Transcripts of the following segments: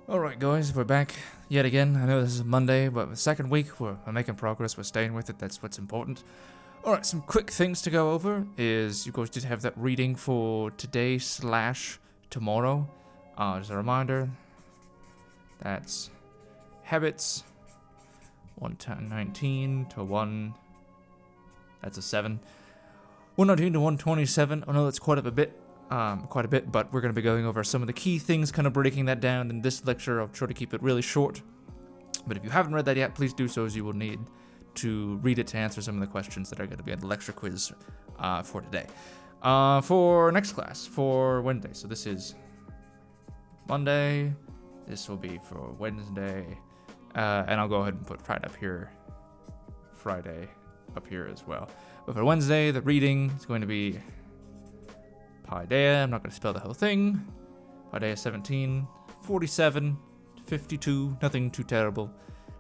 Alright guys, we're back yet again. I know this is Monday, but the second week we're making progress, we're staying with it, that's what's important. Alright, some quick things to go over is you guys did have that reading for today / tomorrow. Just a reminder, that's habits, 119 to 1, that's a 7. 119 to 127, I know that's quite a bit, but we're going to be going over some of the key things, kind of breaking that down in this lecture. I'll try to keep it really short, but if you haven't read that yet, please do so, as you will need to read it to answer some of the questions that are going to be on the lecture quiz for today. For next class, for Wednesday, so this is Monday, this will be for Wednesday, and I'll go ahead and put Friday up here as well. But for Wednesday, the reading is going to be Paideia. I'm not going to spell the whole thing. Paideia 17, 47, 52, nothing too terrible.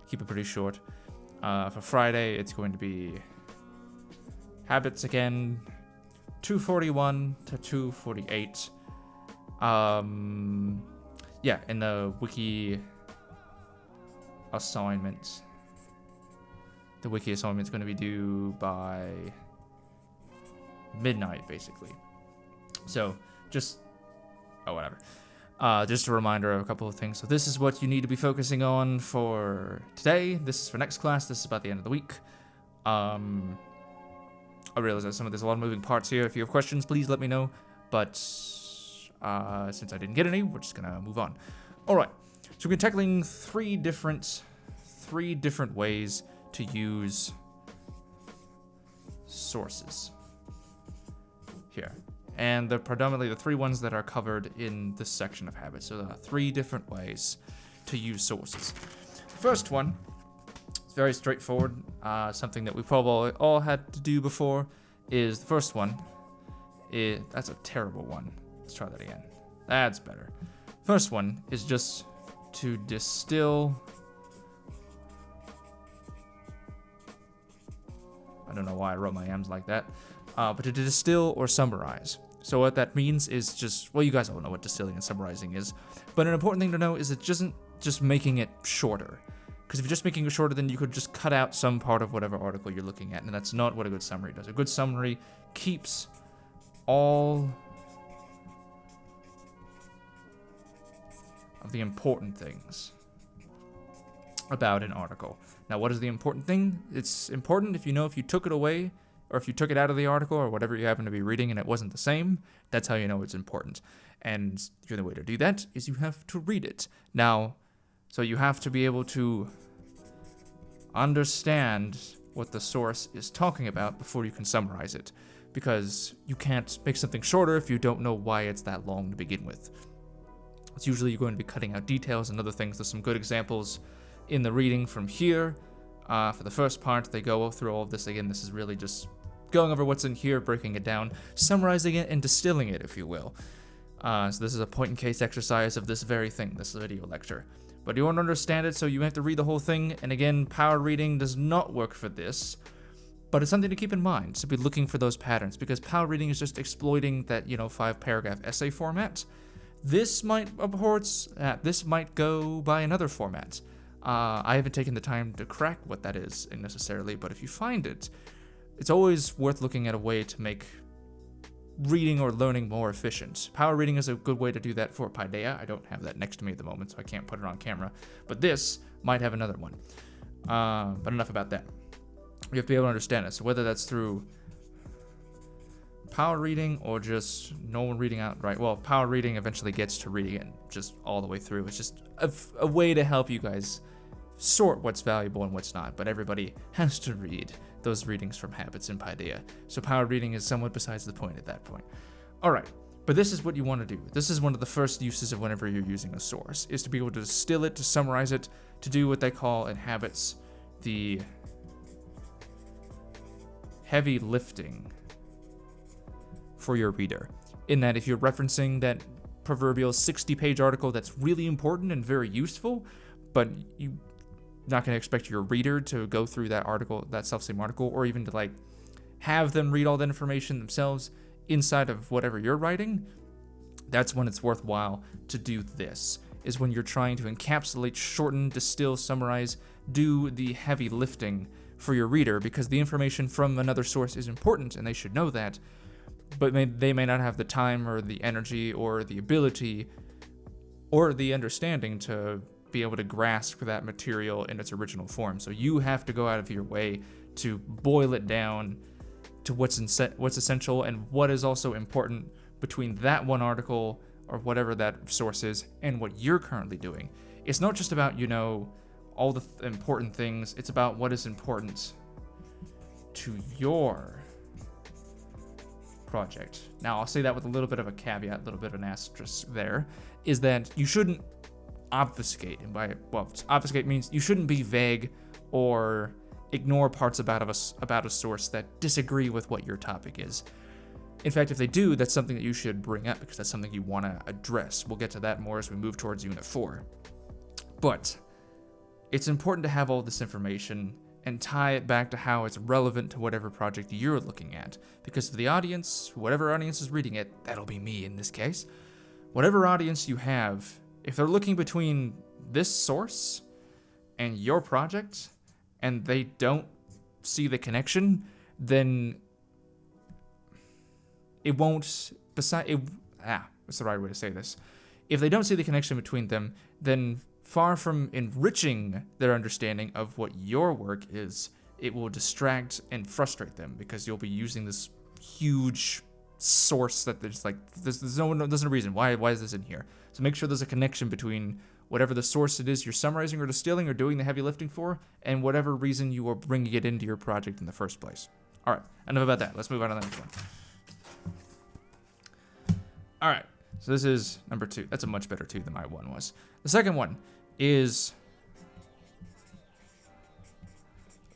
Keep it pretty short. For Friday, it's going to be habits again, 241 to 248. Yeah, in the wiki assignment. The wiki assignment is going to be due by midnight, basically. So, whatever. Just a reminder of a couple of things. So this is what you need to be focusing on for today. This is for next class. This is about the end of the week. I realize that there's a lot of moving parts here. If you have questions, please let me know. But since I didn't get any, we're just gonna move on. All right. So we're tackling three different ways to use sources here. And they're predominantly the three ones that are covered in this section of habits. So there are 3 different ways to use sources. First one is very straightforward. Something that we probably all had to do before is the first one. That's a terrible one. Let's try that again. That's better. First one is just to distill. I don't know why I wrote my M's like that. But to distill or summarize. So what that means is just, well, you guys all know what distilling and summarizing is, but an important thing to know is it isn't just making it shorter. Because if you're just making it shorter, then you could just cut out some part of whatever article you're looking at, and that's not what a good summary does. A good summary keeps all of the important things about an article. Now, what is the important thing? It's important if you took it away, or if you took it out of the article or whatever you happen to be reading and it wasn't the same, that's how you know it's important. And the only way to do that is you have to read it. Now, so you have to be able to understand what the source is talking about before you can summarize it, because you can't make something shorter if you don't know why it's that long to begin with. It's usually you're going to be cutting out details and other things. There's some good examples in the reading from here. For the first part, they go through all of this. Again, this is really just going over what's in here, breaking it down, summarizing it, and distilling it, if you will. So this is a point-and-case exercise of this very thing, this video lecture. But you won't understand it, so you have to read the whole thing. And again, power reading does not work for this, but it's something to keep in mind, to be looking for those patterns, because power reading is just exploiting that, 5-paragraph essay format. This might go by another format. I haven't taken the time to crack what that is necessarily, but if you find it, it's always worth looking at a way to make reading or learning more efficient. Power reading is a good way to do that for Paideia. I don't have that next to me at the moment, so I can't put it on camera, but this might have another one. But enough about that. You have to be able to understand it, so whether that's through power reading or just normal reading outright. Well, power reading eventually gets to reading it just all the way through. It's just a way to help you guys sort what's valuable and what's not, but everybody has to read those readings from habits in Paideia. So power reading is somewhat besides the point at that point. Alright, but this is what you want to do. This is one of the first uses of whenever you're using a source, is to be able to distill it, to summarize it, to do what they call in habits the heavy lifting for your reader. In that if you're referencing that proverbial 60-page article that's really important and very useful, but you're not going to expect your reader to go through that article, that self-same article, or even to have them read all the information themselves inside of whatever you're writing, that's when it's worthwhile to do this. is when you're trying to encapsulate, shorten, distill, summarize, do the heavy lifting for your reader, because the information from another source is important and they should know that, but they may not have the time or the energy or the ability or the understanding to be able to grasp that material in its original form. So you have to go out of your way to boil it down to what's essential and what is also important between that one article or whatever that source is and what you're currently doing. It's not just about, all the important things. It's about what is important to your project. Now, I'll say that with a little bit of a caveat, a little bit of an asterisk there, is that you shouldn't obfuscate. And obfuscate means you shouldn't be vague or ignore parts about a source that disagree with what your topic is. In fact, if they do, that's something that you should bring up because that's something you want to address. We'll get to that more as we move towards Unit 4. But it's important to have all this information and tie it back to how it's relevant to whatever project you're looking at. Because for the audience, whatever audience is reading it, that'll be me in this case, whatever audience you have, if they're looking between this source and your project and they don't see the connection, then it won't, what's the right way to say this? If they don't see the connection between them, then far from enriching their understanding of what your work is, it will distract and frustrate them because you'll be using this huge source that there's no reason. Why is this in here? So make sure there's a connection between whatever the source it is you're summarizing or distilling or doing the heavy lifting for, and whatever reason you are bringing it into your project in the first place. All right, enough about that. Let's move on to the next one. All right, so this is number 2. That's a much better 2 than my 1 was. The second one is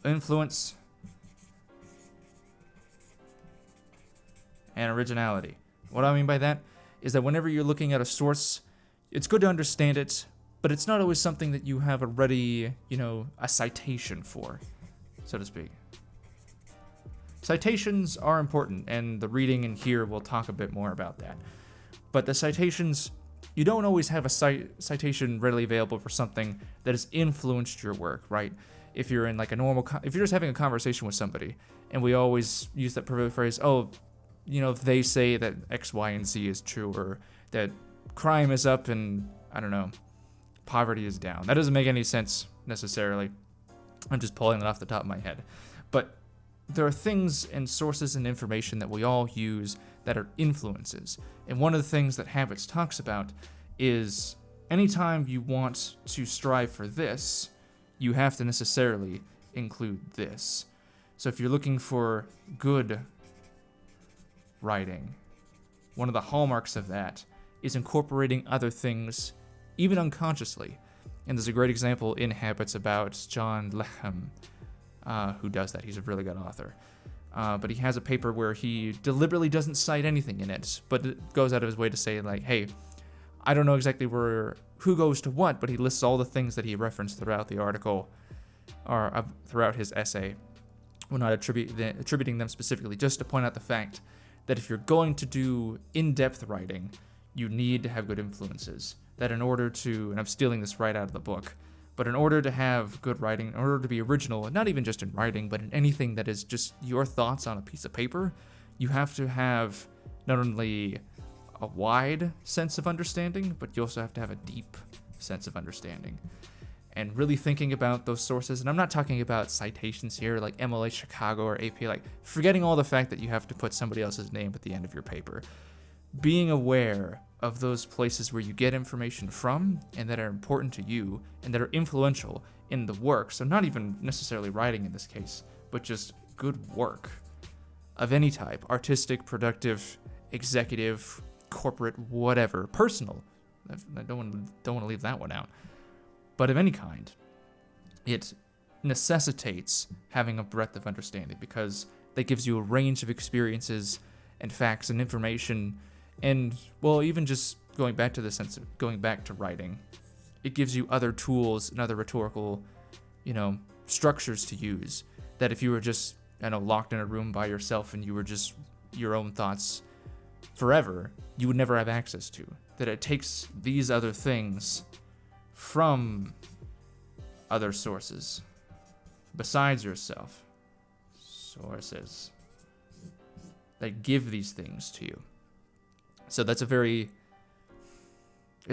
influence and originality. What I mean by that is that whenever you're looking at a source, it's good to understand it, but it's not always something that you have a ready, a citation for, so to speak. Citations are important, and the reading in here will talk a bit more about that. But the citations, you don't always have a citation readily available for something that has influenced your work, right? If you're in like a normal, if you're just having a conversation with somebody, and we always use that phrase, if they say that X, Y, and Z is true, or that crime is up and, poverty is down. That doesn't make any sense necessarily. I'm just pulling it off the top of my head. But there are things and sources and information that we all use that are influences. And one of the things that Habits talks about is anytime you want to strive for this, you have to necessarily include this. So if you're looking for good writing, one of the hallmarks of that is incorporating other things, even unconsciously. And there's a great example in Habits about John Lechem, who does that. He's a really good author. But he has a paper where he deliberately doesn't cite anything in it, but it goes out of his way to say, like, hey, I don't know exactly who goes to what, but he lists all the things that he referenced throughout the article, or throughout his essay. We're not attributing them specifically, just to point out the fact that if you're going to do in-depth writing, you need to have good influences. That in order to, and I'm stealing this right out of the book, but in order to have good writing, in order to be original, and not even just in writing, but in anything that is just your thoughts on a piece of paper, you have to have not only a wide sense of understanding, but you also have to have a deep sense of understanding. And really thinking about those sources, and I'm not talking about citations here like MLA Chicago or AP, like forgetting all the fact that you have to put somebody else's name at the end of your paper. Being aware of those places where you get information from and that are important to you and that are influential in the work. So not even necessarily writing in this case, but just good work of any type, artistic, productive, executive, corporate, whatever, personal. I don't want to leave that one out. But of any kind, it necessitates having a breadth of understanding because that gives you a range of experiences and facts and information. And, well, even just going back to writing, it gives you other tools and other rhetorical, structures to use that if you were just, locked in a room by yourself and you were just your own thoughts forever, you would never have access to. That it takes these other things from other sources besides yourself. Sources that give these things to you. So that's it's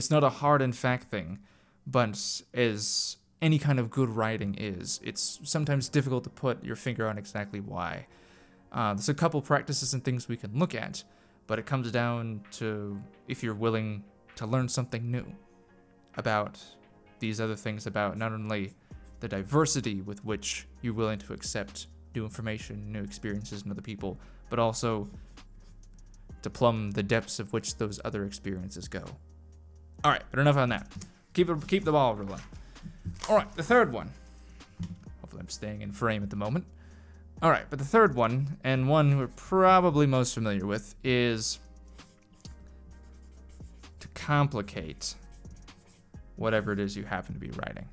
not a hard and fact thing, but as any kind of good writing is, it's sometimes difficult to put your finger on exactly why. There's a couple practices and things we can look at, but it comes down to if you're willing to learn something new about these other things, about not only the diversity with which you're willing to accept new information, new experiences, and other people, but also to plumb the depths of which those other experiences go. All right, but enough on that. Keep the ball rolling. All right, the third one. Hopefully I'm staying in frame at the moment. All right, but the third one, and one we're probably most familiar with, is to complicate whatever it is you happen to be writing.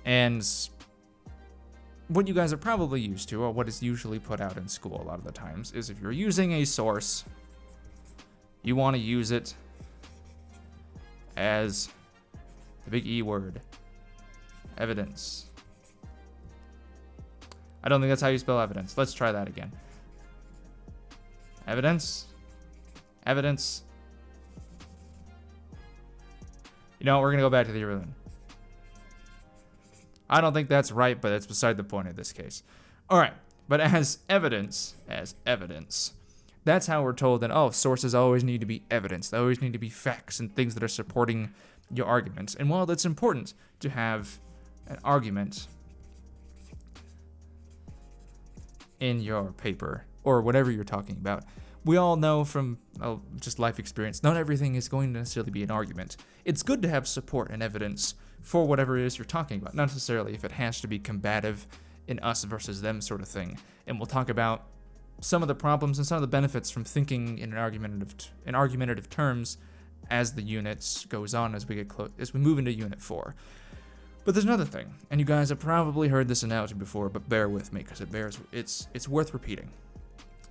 And what you guys are probably used to, or what is usually put out in school a lot of the times, is if you're using a source, you want to use it as the big E word, evidence. I don't think that's how you spell evidence. Let's try that again. Evidence. Evidence. You know, we're going to go back to the original. I don't think that's right, but that's beside the point in this case. All right, but as evidence, that's how we're told that, oh, sources always need to be evidence. They always need to be facts and things that are supporting your arguments. And while that's important to have an argument in your paper or whatever you're talking about, we all know from just life experience, not everything is going to necessarily be an argument. It's good to have support and evidence for whatever it is you're talking about, not necessarily if it has to be combative in us versus them sort of thing. And we'll talk about some of the problems and some of the benefits from thinking in argumentative terms as the units goes on, as we move into Unit 4. But there's another thing, and you guys have probably heard this analogy before, but bear with me because it's worth repeating.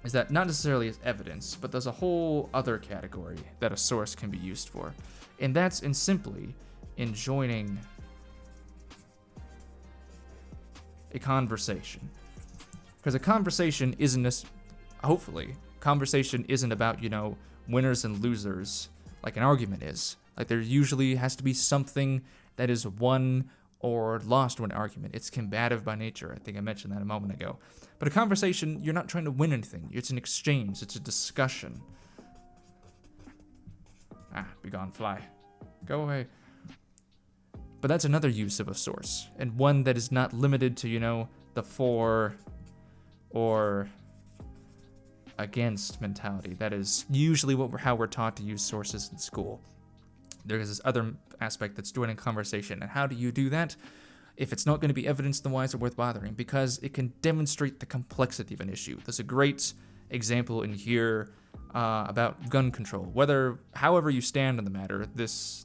Is that not necessarily as evidence, but there's a whole other category that a source can be used for, and that's simply joining a conversation. Because a conversation conversation isn't about, winners and losers like an argument is. Like, there usually has to be something that is won or lost when an argument. It's combative by nature. I think I mentioned that a moment ago. But a conversation, you're not trying to win anything. It's an exchange. It's a discussion. Be gone, fly. Go away. But that's another use of a source, and one that is not limited to, the for or against mentality. That is usually how we're taught to use sources in school. There's this other aspect that's joining conversation. And how do you do that? If it's not going to be evidence, then why is it worth bothering? Because it can demonstrate the complexity of an issue. There's a great example in here about gun control. However you stand on the matter,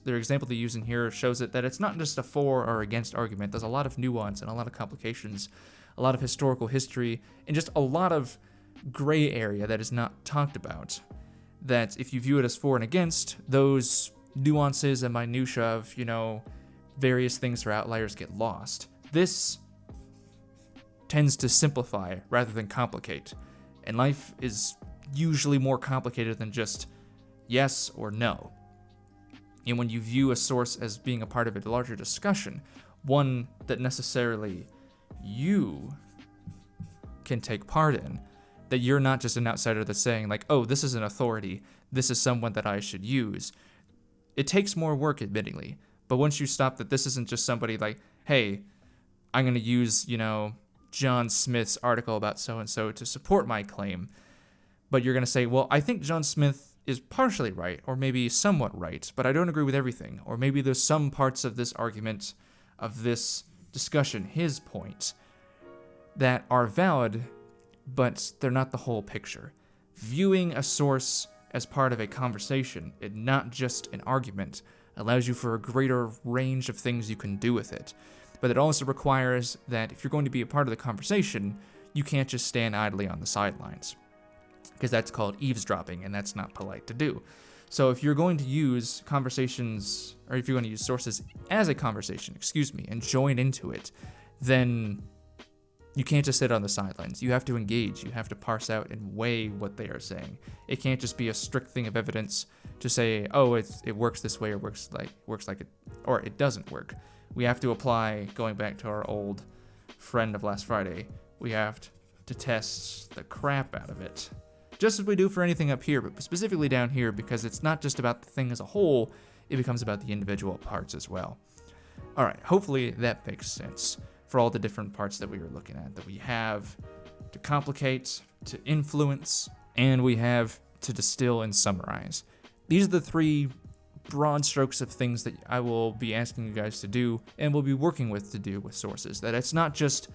their example they use in here shows that it's not just a for or against argument. There's a lot of nuance and a lot of complications, a lot of historical history, and just a lot of gray area that is not talked about. That if you view it as for and against, those nuances and minutia of, various things or outliers get lost. This tends to simplify rather than complicate. And life is usually more complicated than just yes or no. And when you view a source as being a part of a larger discussion, one that necessarily you can take part in, that you're not just an outsider that's saying like, oh, this is an authority, this is someone that I should use. It takes more work, admittingly. But once you stop that this isn't just somebody like, hey, I'm going to use, John Smith's article about so-and-so to support my claim. But you're going to say, well, I think John Smith is partially right, or maybe somewhat right, but I don't agree with everything. Or maybe there's some parts of this argument, of this discussion, his point, that are valid, but they're not the whole picture. Viewing a source as part of a conversation, and not just an argument, allows you for a greater range of things you can do with it. But it also requires that if you're going to be a part of the conversation, you can't just stand idly on the sidelines, because that's called eavesdropping, and that's not polite to do. So if you're going to use conversations, or if you're going to use sources as a conversation, and join into it, then you can't just sit on the sidelines. You have to engage. You have to parse out and weigh what they are saying. It can't just be a strict thing of evidence to say, oh, it works this way, or works like it, or it doesn't work. We have to apply, going back to our old friend of last Friday, we have to test the crap out of it. Just as we do for anything up here, but specifically down here, because it's not just about the thing as a whole, it becomes about the individual parts as well. All right, hopefully that makes sense for all the different parts that we were looking at, that we have to complicate, to influence, and we have to distill and summarize. These are the three broad strokes of things that I will be asking you guys to do and will be working with to do with sources. That it's not just,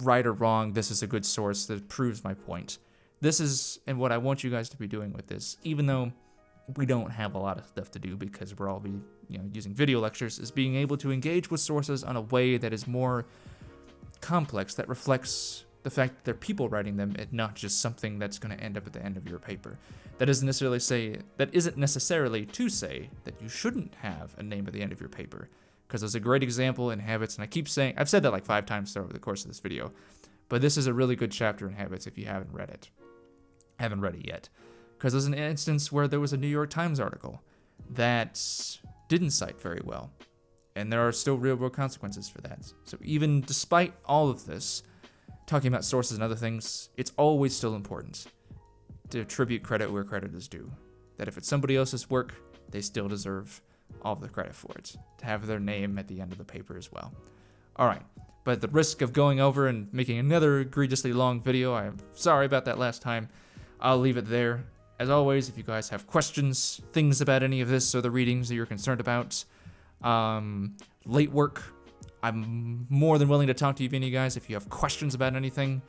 right or wrong, this is a good source that proves my point. This is, and what I want you guys to be doing with this, even though we don't have a lot of stuff to do because we're all using video lectures, is being able to engage with sources on a way that is more complex, that reflects the fact that they're people writing them and not just something that's going to end up at the end of your paper. That isn't necessarily to say that you shouldn't have a name at the end of your paper, because there's a great example in Habits, and I've said that like 5 times over the course of this video, but this is a really good chapter in Habits if you haven't read it yet. Because there's an instance where there was a New York Times article that didn't cite very well, and there are still real-world consequences for that. So even despite all of this, talking about sources and other things, it's always still important to attribute credit where credit is due. That if it's somebody else's work, they still deserve all of the credit for it, to have their name at the end of the paper as well. All right, but at the risk of going over and making another egregiously long video, I'm sorry about that last time, I'll leave it there. As always, if you guys have questions, things about any of this or the readings that you're concerned about, late work, I'm more than willing to talk to you guys if you have questions about anything.